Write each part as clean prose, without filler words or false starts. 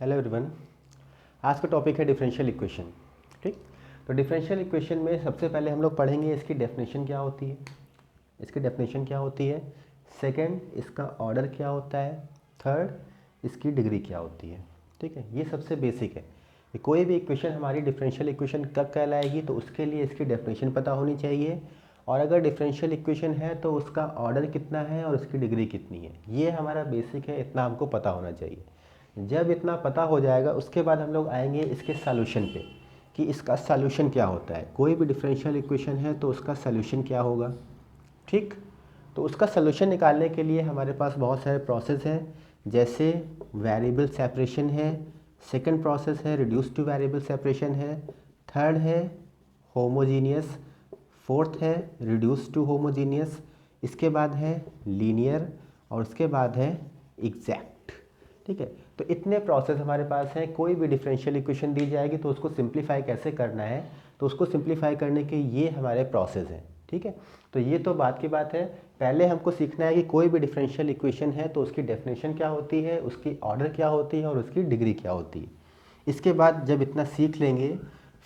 Hello everyone. आज का topic है डिफरेंशियल इक्वेशन। ठीक, तो डिफरेंशियल इक्वेशन में सबसे पहले हम लोग पढ़ेंगे इसकी डेफिनेशन क्या होती है, सेकंड इसका ऑर्डर क्या होता है, थर्ड इसकी डिग्री क्या होती है। ठीक है, ये सबसे बेसिक है कि कोई भी इक्वेशन हमारी डिफरेंशियल इक्वेशन कब कहलाएगी तो उसके लिए इसकी डेफिनेशन पता होनी चाहिए, और अगर डिफरेंशियल इक्वेशन है तो उसका ऑर्डर कितना है और उसकी डिग्री कितनी है। ये हमारा बेसिक है, इतना हमको पता होना चाहिए। जब इतना पता हो जाएगा उसके बाद हम लोग आएंगे इसके सॉल्यूशन पे कि इसका सॉल्यूशन क्या होता है। कोई भी डिफरेंशियल इक्वेशन है तो उसका सॉल्यूशन क्या होगा। ठीक, तो उसका सॉल्यूशन निकालने के लिए हमारे पास बहुत सारे प्रोसेस हैं, जैसे वेरिएबल सेपरेशन है, सेकंड प्रोसेस है रिड्यूस टू वेरिएबल सेपरेशन है, थर्ड है होमोजीनियस, फोर्थ है रिड्यूस टू होमोजीनियस, इसके बाद है लीनियर और उसके बाद है एग्जैक्ट। ठीक है, तो इतने प्रोसेस हमारे पास हैं। कोई भी डिफरेंशियल इक्वेशन दी जाएगी तो उसको सिंप्लीफाई कैसे करना है, तो उसको सिंप्लीफाई करने के ये हमारे प्रोसेस हैं। ठीक है, तो ये तो बात की बात है। पहले हमको सीखना है कि कोई भी डिफरेंशियल इक्वेशन है तो उसकी डेफिनेशन क्या होती है, उसकी ऑर्डर क्या होती है और उसकी डिग्री क्या होती है। इसके बाद जब इतना सीख लेंगे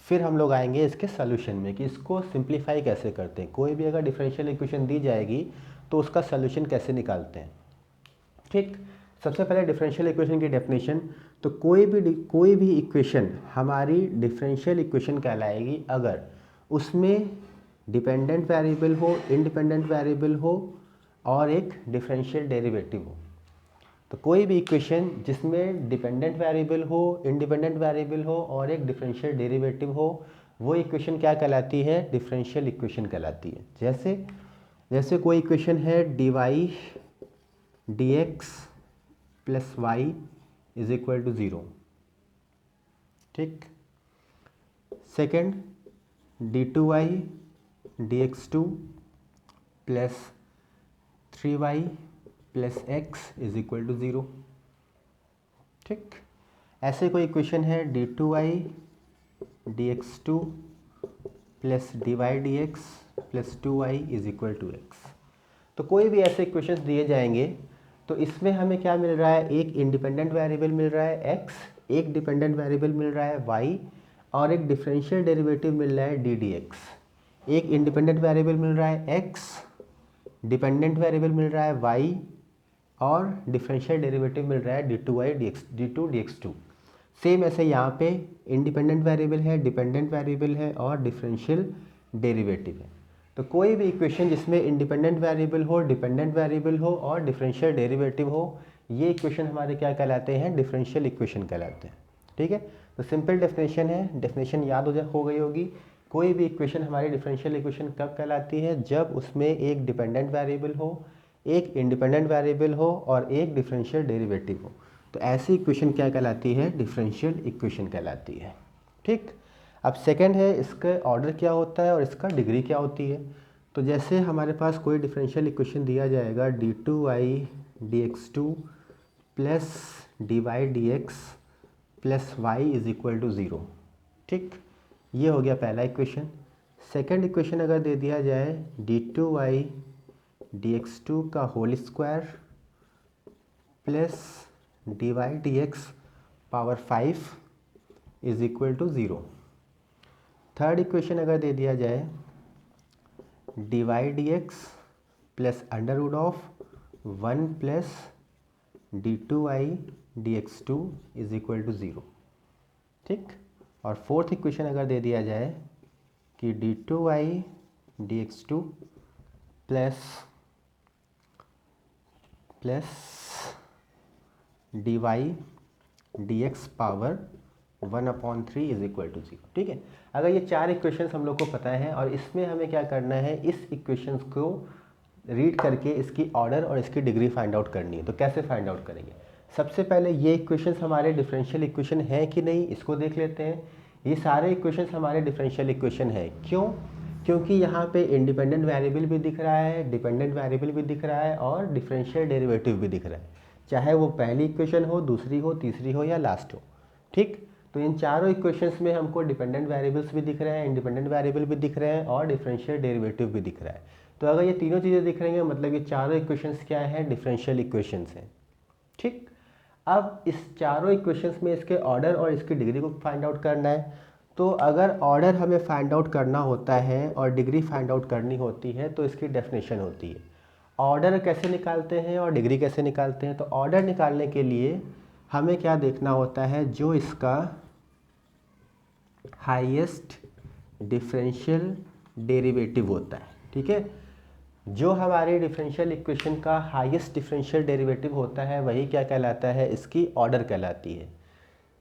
फिर हम लोग आएंगे इसके सॉल्यूशन में कि इसको सिंप्लीफाई कैसे करते हैं। कोई भी अगर डिफरेंशियल इक्वेशन दी जाएगी तो उसका सॉल्यूशन कैसे निकालते हैं। ठीक, सबसे पहले डिफरेंशियल इक्वेशन की डेफिनेशन। तो कोई भी इक्वेशन हमारी डिफरेंशियल इक्वेशन कहलाएगी अगर उसमें डिपेंडेंट वेरिएबल हो, इंडिपेंडेंट वेरिएबल हो और एक डिफरेंशियल डेरिवेटिव हो। तो कोई भी इक्वेशन जिसमें डिपेंडेंट वेरिएबल हो, इंडिपेंडेंट वेरिएबल हो और एक डिफरेंशियल डेरिवेटिव हो, वो इक्वेशन क्या कहलाती है, डिफरेंशियल इक्वेशन कहलाती है। जैसे कोई इक्वेशन है d Y D x plus y is equal to 0। ठीक, second d two Y D x two plus 3y plus x is equal to 0। ठीक, ऐसे कोई इक्वेशन है d two Y D x two plus D Y D x plus 2y is equal to x. तो कोई भी ऐसे equations दिए जाएंगे तो इसमें हमें क्या मिल रहा है, एक इंडिपेंडेंट वेरिएबल मिल रहा है x, एक डिपेंडेंट वेरिएबल मिल रहा है y और एक डिफरेंशियल डेरिवेटिव मिल रहा है डी डी एक्स। एक इंडिपेंडेंट वेरिएबल मिल रहा है x, डिपेंडेंट वेरिएबल मिल रहा है y और डिफरेंशियल डेरिवेटिव मिल रहा है d two Y d two d x two. Same ऐसे यहाँ पे इंडिपेंडेंट वेरिएबल है, डिपेंडेंट वेरिएबल है और डिफरेंशियल डेरिवेटिव है। तो कोई भी इक्वेशन जिसमें इंडिपेंडेंट वेरिएबल हो, डिपेंडेंट वेरिएबल हो और डिफरेंशियल डेरिवेटिव हो, ये इक्वेशन हमारे क्या कहलाते हैं, डिफरेंशियल इक्वेशन कहलाते हैं। ठीक है, तो सिंपल डेफिनेशन है, डेफिनेशन याद हो गई होगी। कोई भी इक्वेशन हमारी डिफरेंशियल इक्वेशन कब कहलाती है, जब उसमें एक डिपेंडेंट वेरिएबल हो, एक इंडिपेंडेंट वेरिएबल हो और एक डिफरेंशियल डेरिवेटिव हो। तो ऐसी इक्वेशन क्या कहलाती है, डिफरेंशियल इक्वेशन कहलाती है। ठीक, अब सेकंड है इसका ऑर्डर क्या होता है और इसका डिग्री क्या होती है। तो जैसे हमारे पास कोई डिफरेंशियल इक्वेशन दिया जाएगा d two Y D x two plus D Y D x plus y is equal to 0। ठीक, ये हो गया पहला इक्वेशन। सेकंड इक्वेशन अगर दे दिया जाए D two Y D x two का whole square plus D Y D x power 5 is equal to 0। Third equation अगर दे दिया जाए D Y D x plus under root of 1 plus D two Y D x two is equal to 0। ठीक, और fourth equation अगर दे दिया जाए कि d two Y D x two plus D Y D x power 1/3 is equal to 0। ठीक है, अगर ये चार इक्वेशंस हम लोग को पता है और इसमें हमें क्या करना है, इस इक्वेशंस को रीड करके इसकी ऑर्डर और इसकी डिग्री फाइंड आउट करनी है। तो कैसे फाइंड आउट करेंगे, सबसे पहले ये इक्वेशंस हमारे डिफरेंशियल इक्वेशन है कि नहीं इसको देख लेते हैं। ये सारे इक्वेशंस हमारे डिफरेंशियल इक्वेशन है। क्यों, क्योंकि यहाँ पे इंडिपेंडेंट वेरिएबल भी दिख रहा है, डिपेंडेंट वेरिएबल भी दिख रहा है और डिफरेंशियल डेरिवेटिव भी दिख रहा है, चाहे वो पहली इक्वेशन हो, दूसरी हो, तीसरी हो या लास्ट हो। ठीक, तो इन चारों इक्वेशंस में हमको डिपेंडेंट वेरिएबल्स भी दिख रहे हैं, इंडिपेंडेंट वेरिएबल भी दिख रहे हैं और डिफरेंशियल डेरिवेटिव भी दिख रहा है। तो अगर ये तीनों चीज़ें दिख रही हैं मतलब ये चारों इक्वेशंस क्या हैं, डिफरेंशियल इक्वेशंस हैं। ठीक, अब इस चारों इक्वेशंस में इसके ऑर्डर और इसकी डिग्री को फाइंड आउट करना है। तो अगर ऑर्डर हमें फाइंड आउट करना होता है और डिग्री फाइंड आउट करनी होती है तो इसकी डेफिनेशन होती है। ऑर्डर कैसे निकालते हैं और डिग्री कैसे निकालते हैं? तो ऑर्डर निकालने के लिए हमें क्या देखना होता है, जो इसका हाईएस्ट डिफरेंशियल डेरिवेटिव होता है, ठीक है, जो हमारे डिफरेंशियल इक्वेशन का हाईएस्ट डिफरेंशियल डेरिवेटिव होता है वही क्या कहलाता है, इसकी ऑर्डर कहलाती है,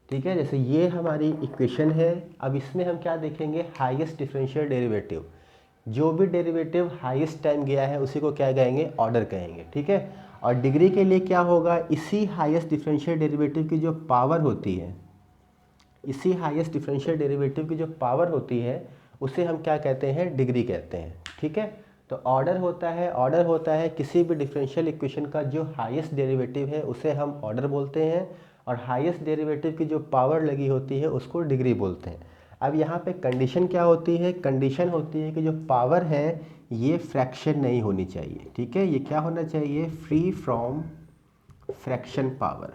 ठीक है। जैसे ये हमारी इक्वेशन है, अब इसमें हम क्या देखेंगे, हाईएस्ट डिफरेंशियल डेरिवेटिव, जो भी डेरिवेटिव हाईएस्ट टाइम गया है उसी को क्या कहेंगे, ऑर्डर कहेंगे, ठीक है। और डिग्री के लिए क्या होगा, इसी हाईएस्ट डिफरेंशियल डेरिवेटिव की जो पावर होती है, इसी हाईएस्ट डिफरेंशियल डेरिवेटिव की जो पावर होती है उसे हम क्या कहते हैं, डिग्री कहते हैं, ठीक है। तो ऑर्डर होता है किसी भी डिफरेंशियल इक्वेशन का जो हाईएस्ट डेरिवेटिव है उसे हम ऑर्डर बोलते हैं, और हाईएस्ट डेरिवेटिव की जो पावर लगी होती है उसको डिग्री बोलते हैं। अब यहाँ पे कंडीशन क्या होती है, कंडीशन होती है कि जो पावर है ये फ्रैक्शन नहीं होनी चाहिए, ठीक है। ये क्या होना चाहिए, free from fraction power,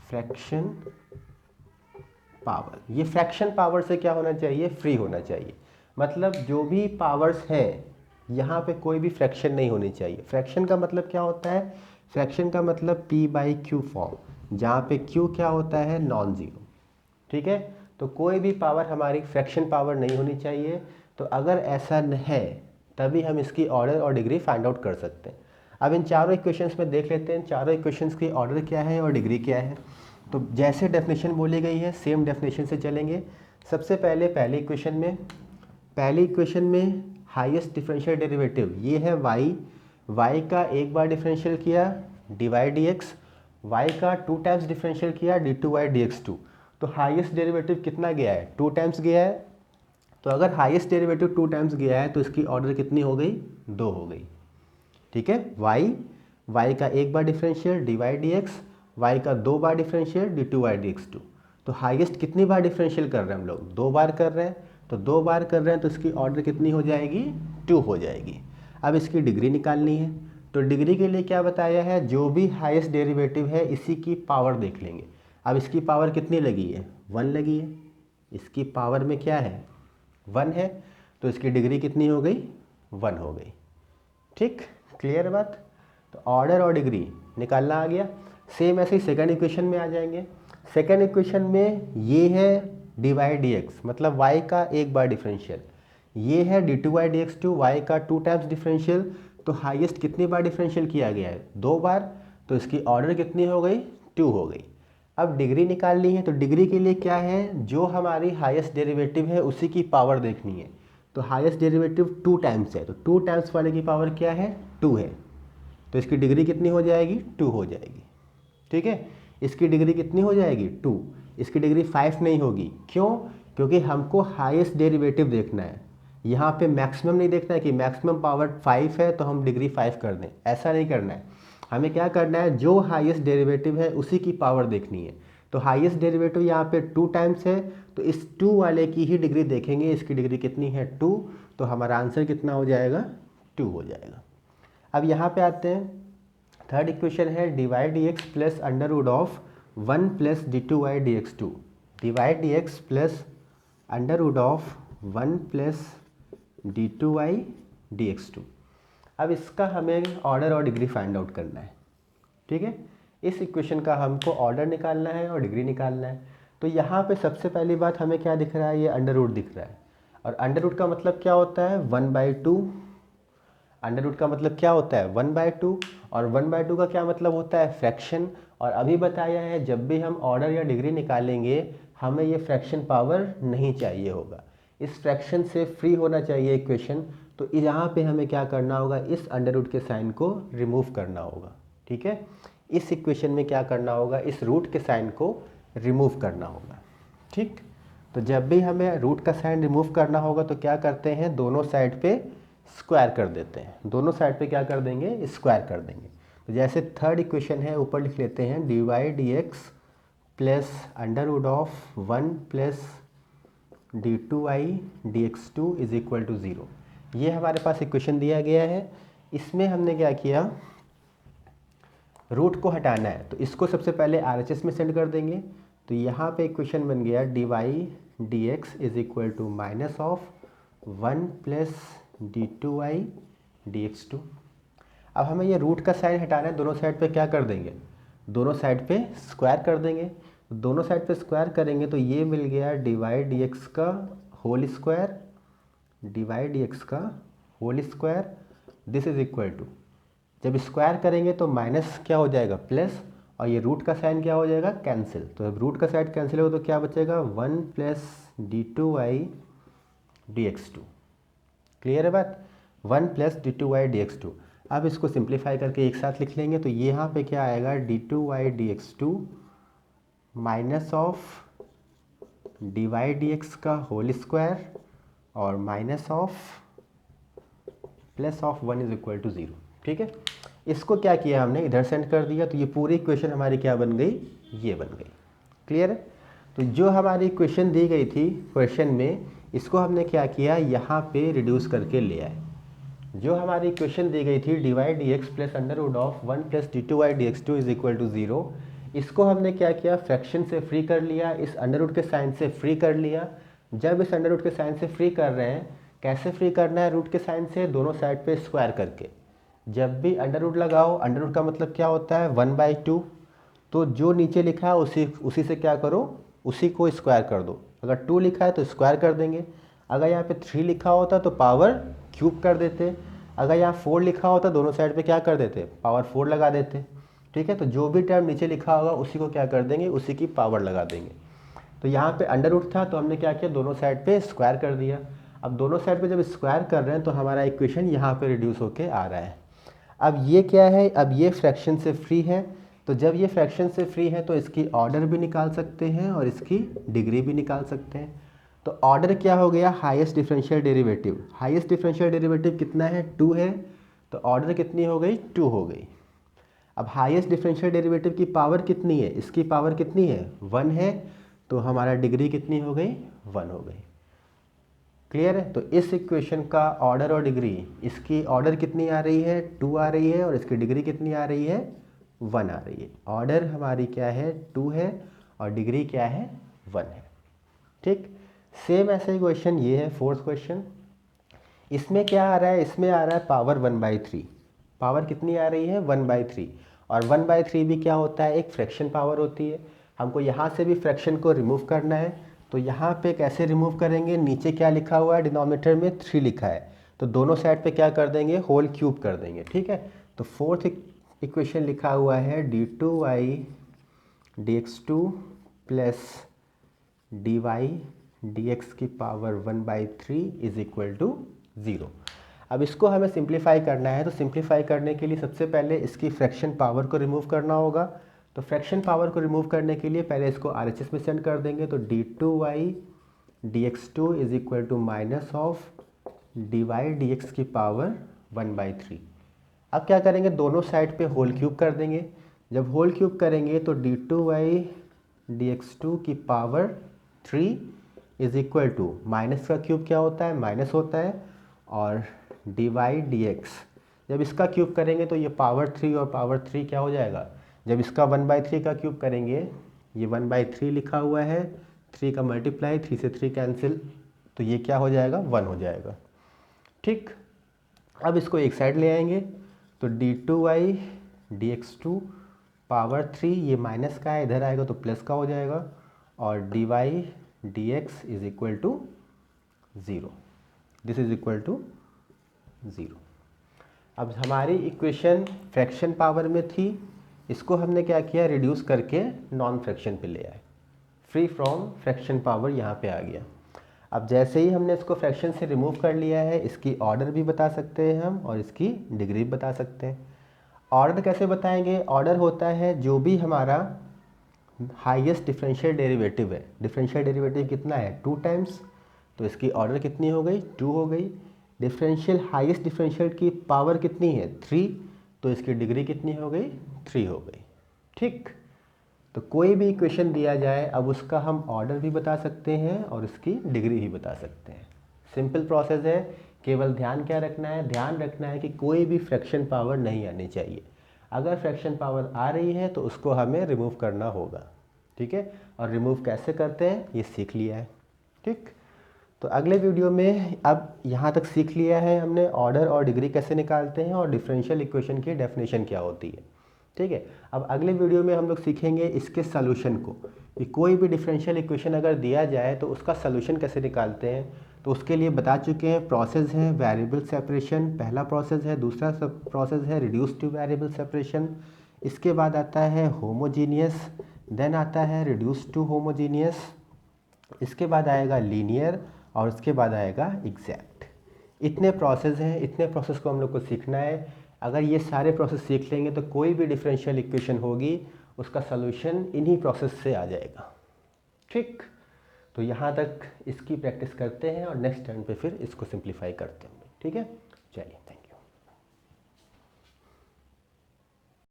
fraction power. ये फ्रैक्शन पावर से क्या होना चाहिए, फ्री होना चाहिए। मतलब जो भी पावर्स हैं यहाँ पे कोई भी फ्रैक्शन नहीं होनी चाहिए। फ्रैक्शन का मतलब क्या होता है, फ्रैक्शन का मतलब p/q फॉर्म, जहाँ पे q क्या होता है, नॉन जीरो, ठीक है। तो कोई भी पावर हमारी फ्रैक्शन पावर नहीं होनी चाहिए। तो अगर ऐसा है तभी हम इसकी ऑर्डर और डिग्री फाइंड आउट कर सकते हैं। अब इन चारों इक्वेशंस में देख लेते हैं, चारों इक्वेशंस की ऑर्डर क्या है और डिग्री क्या है। तो जैसे डेफिनेशन बोली गई है सेम डेफिनेशन से चलेंगे। सबसे पहले पहली इक्वेशन में हाईएस्ट डिफरेंशियल डेरिवेटिव ये है y का एक बार डिफरेंशियल किया dy/dx, y का 2 टाइम्स डिफरेंशियल किया d2y/dx2। तो हाईएस्ट डेरिवेटिव कितना गया है, 2 टाइम्स गया है। तो अगर हाईएस्ट डेरिवेटिव 2 टाइम्स गया है तो इसकी ऑर्डर कितनी हो गई, 2 हो गई, ठीक है। y का एक बार डिफरेंशियल dy/dx, y का 2 बार डिफरेंशियल d2y/dx2। तो हाईएस्ट कितनी बार डिफरेंशियल कर रहे हैं हम लोग, 2 बार कर रहे हैं। तो 2 बार कर रहे हैं तो इसकी ऑर्डर कितनी हो जाएगी, 2 हो जाएगी। अब इसकी डिग्री निकालनी है। तो डिग्री के लिए क्या बताया है, जो भी हाईएस्ट डेरिवेटिव है इसी की पावर देख लेंगे। अब इसकी पावर कितनी लगी है, 1 लगी है। इसकी पावर में क्या है, 1 है, तो इसकी डिग्री कितनी हो गई, 1 हो गई, ठीक, क्लियर बात। तो ऑर्डर और डिग्री निकालना आ गया। सेम ऐसे ही सेकंड इक्वेशन में आ जाएंगे। सेकंड इक्वेशन में ये है dy/dx, मतलब y का एक बार डिफरेंशियल, ये है d2y/dx2, y का 2 टाइम्स डिफरेंशियल। तो हाईएस्ट कितनी बार डिफरेंशियल किया गया है, 2 बार। तो इसकी ऑर्डर कितनी हो गई, 2 हो गई। अब डिग्री निकालनी है। तो डिग्री के लिए क्या है, जो हमारी हाईएस्ट डेरिवेटिव है उसी की पावर देखनी है। तो हाईएस्ट डेरिवेटिव 2 टाइम्स है, तो 2 टाइम्स वाले की पावर क्या है, 2 है। तो इसकी डिग्री कितनी हो जाएगी, 2 हो जाएगी, ठीक है। इसकी डिग्री कितनी हो जाएगी, 2। इसकी डिग्री 5 नहीं होगी, क्यों, क्योंकि हमको हाईएस्ट डेरिवेटिव देखना है। यहाँ पे मैक्सिमम नहीं देखना है कि मैक्सिमम पावर 5 है तो हम डिग्री 5 कर दें, ऐसा नहीं करना है। हमें क्या करना है, जो हाईएस्ट डेरिवेटिव है उसी की पावर देखनी है। तो हाईएस्ट डेरिवेटिव यहाँ पे 2 टाइम्स है, तो इस 2 वाले की ही डिग्री देखेंगे। इसकी डिग्री कितनी है, 2। तो हमारा आंसर कितना हो जाएगा, 2 हो जाएगा। अब यहाँ पे आते हैं, थर्ड इक्वेशन है dy/dx plus under root of 1 plus d2y/dx2, dy/dx plus under root of 1 plus d2y/dx2। अब इसका हमें ऑर्डर और डिग्री फाइंड आउट करना है, ठीक है। इस इक्वेशन का हमको ऑर्डर निकालना है और डिग्री निकालना है। तो यहाँ पे सबसे पहली बात हमें क्या दिख रहा है, ये अंडर रूट दिख रहा है। और अंडर रूट का मतलब क्या होता है, 1/2। अंडर रूट का मतलब क्या होता है, 1/2। और 1/2 का क्या मतलब होता है, फ्रैक्शन। और अभी बताया है जब भी हम ऑर्डर या डिग्री निकालेंगे हमें ये फ्रैक्शन पावर नहीं चाहिए होगा, इस फ्रैक्शन से फ्री होना चाहिए इक्वेशन। तो यहाँ पे हमें क्या करना होगा, इस अंडर रूट के साइन को रिमूव करना होगा, ठीक है। इस इक्वेशन में क्या करना होगा, इस रूट के साइन को रिमूव करना होगा, ठीक। तो जब भी हमें रूट का साइन रिमूव करना होगा तो क्या करते हैं, दोनों साइड पे स्क्वायर कर देते हैं। दोनों साइड पे क्या कर देंगे, स्क्वायर कर देंगे। तो जैसे थर्ड इक्वेशन है ऊपर लिख लेते हैं dy/dx plus under root of 1 plus d2y/dx2 is equal to 0। ये हमारे पास इक्वेशन दिया गया है। इसमें हमने क्या किया, रूट को हटाना है तो इसको सबसे पहले RHS में सेंड कर देंगे। तो यहाँ पे इक्वेशन बन गया dy/dx is equal to minus of 1 plus d2y/dx2। अब हमें ये रूट का साइन हटाना है, दोनों साइड पे क्या कर देंगे, दोनों साइड पे स्क्वायर कर देंगे। दोनों साइड पे स्क्वायर करेंगे तो ये मिल गया dy/dx का होल स्क्वायर, dy/dx का whole square, this is equal to, जब स्क्वायर करेंगे तो माइनस क्या हो जाएगा प्लस, और ये रूट का साइन क्या हो जाएगा कैंसिल। तो जब रूट का साइन कैंसिल होगा तो क्या बचेगा 1 प्लस d2y/dx2। क्लियर है बात, 1 प्लस d2y/dx2। अब इसको सिंप्लीफाई करके एक साथ लिख लेंगे तो यहाँ पे क्या आएगा d2y/dx2 माइनस ऑफ dy/dx का होल स्क्वायर और minus of plus of 1 is equal to 0। ठीक है, इसको क्या किया हमने इधर सेंड कर दिया तो ये पूरी इक्वेशन हमारी क्या बन गई, ये बन गई। क्लियर है, तो जो हमारी इक्वेशन दी गई थी क्वेश्चन में, इसको हमने क्या किया यहाँ पे रिड्यूस करके ले आए। जो हमारी इक्वेशन दी गई थी dy/dx plus under root of 1 plus d2y/dx2 is equal to 0, इसको हमने क्या किया फ्रैक्शन से फ्री कर लिया, इस अंडर रूट के साइन से फ्री कर लिया। जब इस अंडर रूट के साइन से फ्री कर रहे हैं, कैसे फ्री करना है रूट के साइन से, दोनों साइड पे स्क्वायर करके। जब भी अंडर रूट लगाओ, अंडर रूट का मतलब क्या होता है 1/2, तो जो नीचे लिखा है उसी से क्या करो, उसी को स्क्वायर कर दो। अगर 2 लिखा है तो स्क्वायर कर देंगे, अगर यहाँ पे 3 लिखा होता तो पावर क्यूब कर देते, अगर यहाँ 4 लिखा होता दोनों साइड पे क्या कर देते, पावर 4 लगा देते। ठीक है, तो जो भी टर्म नीचे लिखा होगा उसी को क्या कर देंगे, उसी की पावर लगा देंगे। तो यहाँ पे अंडर रूट था तो हमने क्या किया, दोनों साइड पे स्क्वायर कर दिया। अब दोनों साइड पे जब स्क्वायर कर रहे हैं तो हमारा इक्वेशन यहाँ पे रिड्यूस होके आ रहा है। अब ये क्या है, अब ये फ्रैक्शन से फ्री है, तो जब ये फ्रैक्शन से फ्री है तो इसकी ऑर्डर भी निकाल सकते हैं और इसकी डिग्री भी निकाल सकते हैं। तो ऑर्डर क्या हो गया, highest differential derivative. Highest differential derivative कितना है, 2 है, तो ऑर्डर कितनी हो गई, 2 हो गई। अब हाईएस्ट डिफरेंशियल डेरिवेटिव की पावर कितनी है, इसकी पावर कितनी है 1 है, तो हमारा डिग्री कितनी हो गई 1 हो गई। क्लियर है, तो इस इक्वेशन का ऑर्डर और डिग्री, इसकी ऑर्डर कितनी आ रही है 2 आ रही है और इसकी डिग्री कितनी आ रही है 1 आ रही है। ऑर्डर हमारी क्या है 2 है और डिग्री क्या है 1 है। ठीक, सेम ऐसा ही क्वेश्चन ये है 4th क्वेश्चन। इसमें क्या आ रहा है, इसमें आ रहा है पावर 1/3। पावर कितनी आ रही है 1/3, और 1/3 भी क्या होता है, एक फ्रैक्शन पावर होती है। हमको यहाँ से भी फ्रैक्शन को रिमूव करना है, तो यहाँ पे कैसे रिमूव करेंगे, नीचे क्या लिखा हुआ है डिनोमिनेटर में 3 लिखा है, तो दोनों साइड पे क्या कर देंगे, होल क्यूब कर देंगे। ठीक है, तो 4th इक्वेशन लिखा हुआ है d2y/dx2 प्लस dy/dx की पावर 1/3 इज इक्वल टू 0। अब इसको हमें सिंप्लीफाई करना है, तो सिंप्लीफाई करने के लिए सबसे पहले इसकी फ्रैक्शन पावर को रिमूव करना होगा। तो फ्रैक्शन पावर को रिमूव करने के लिए पहले इसको RHS में सेंड कर देंगे, तो d2y/dx2 is equal to minus of dy/dx की पावर 1/3। अब क्या करेंगे, दोनों साइड पे होल क्यूब कर देंगे। जब होल क्यूब करेंगे तो d2y/dx2 की power 3 is equal to, minus का क्यूब क्या होता है माइनस होता है, और dy/dx जब इसका क्यूब करेंगे तो ये पावर 3 और पावर 3 क्या हो जाएगा, जब इसका 1/3 का क्यूब करेंगे, ये 1/3 लिखा हुआ है, 3 का मल्टीप्लाई, 3 से 3 कैंसिल, तो ये क्या हो जाएगा 1 हो जाएगा। ठीक, अब इसको एक साइड ले आएंगे, तो d2y/dx2 पावर 3, ये माइनस का है, इधर आएगा तो प्लस का हो जाएगा, और dy/dx is equal to 0, this is equal to 0। अब हमारी इक्वेशन फ्रैक्शन पावर में थी, इसको हमने क्या किया, रिड्यूस करके नॉन फ्रैक्शन पे ले आए, फ्री फ्रॉम फ्रैक्शन पावर यहाँ पे आ गया। अब जैसे ही हमने इसको फ्रैक्शन से रिमूव कर लिया है, इसकी ऑर्डर भी बता सकते हैं हम और इसकी डिग्री भी बता सकते हैं। ऑर्डर कैसे बताएंगे, ऑर्डर होता है जो भी हमारा हाईएस्ट डिफरेंशियल डेरिवेटिव है, डिफरेंशियल डेरिवेटिव कितना है 2 टाइम्स, तो इसकी ऑर्डर कितनी हो गई 2 हो गई। डिफरेंशियल हाईएस्ट डिफरेंशियल की पावर कितनी है 3, तो इसकी डिग्री कितनी हो गई 3 हो गई। ठीक, तो कोई भी इक्वेशन दिया जाए, अब उसका हम ऑर्डर भी बता सकते हैं और उसकी डिग्री भी बता सकते हैं। सिंपल प्रोसेस है, केवल ध्यान क्या रखना है, ध्यान रखना है कि कोई भी फ्रैक्शन पावर नहीं आनी चाहिए। अगर फ्रैक्शन पावर आ रही है तो उसको हमें रिमूव करना होगा, ठीक है। और रिमूव कैसे करते हैं ये सीख लिया है, ठीक। तो अगले वीडियो में, अब यहाँ तक सीख लिया है हमने ऑर्डर और डिग्री कैसे निकालते हैं और डिफरेंशियल इक्वेशन की डेफिनेशन क्या होती है, ठीक है। अब अगले वीडियो में हम लोग सीखेंगे इसके सॉल्यूशन को, कि कोई भी डिफरेंशियल इक्वेशन अगर दिया जाए तो उसका सॉल्यूशन कैसे निकालते हैं। तो उसके लिए बता चुके हैं, प्रोसेस है वेरिएबल सेपरेशन, पहला प्रोसेस है। दूसरा प्रोसेस है रिड्यूस टू वेरिएबल सेपरेशन। इसके बाद आता है होमोजीनियस, देन आता है रिड्यूस टू होमोजीनियस, इसके बाद आएगा लीनियर और उसके बाद आएगा एग्जैक्ट। इतने प्रोसेस हैं, इतने प्रोसेस को हम लोग को सीखना है। अगर ये सारे प्रोसेस सीख लेंगे तो कोई भी डिफरेंशियल इक्वेशन होगी उसका सॉल्यूशन इन्हीं प्रोसेस से आ जाएगा, ठीक। तो यहाँ तक इसकी प्रैक्टिस करते हैं और नेक्स्ट टर्न पे फिर इसको सिंप्लीफाई करते हैं, ठीक है। चलिए, थैंक यू।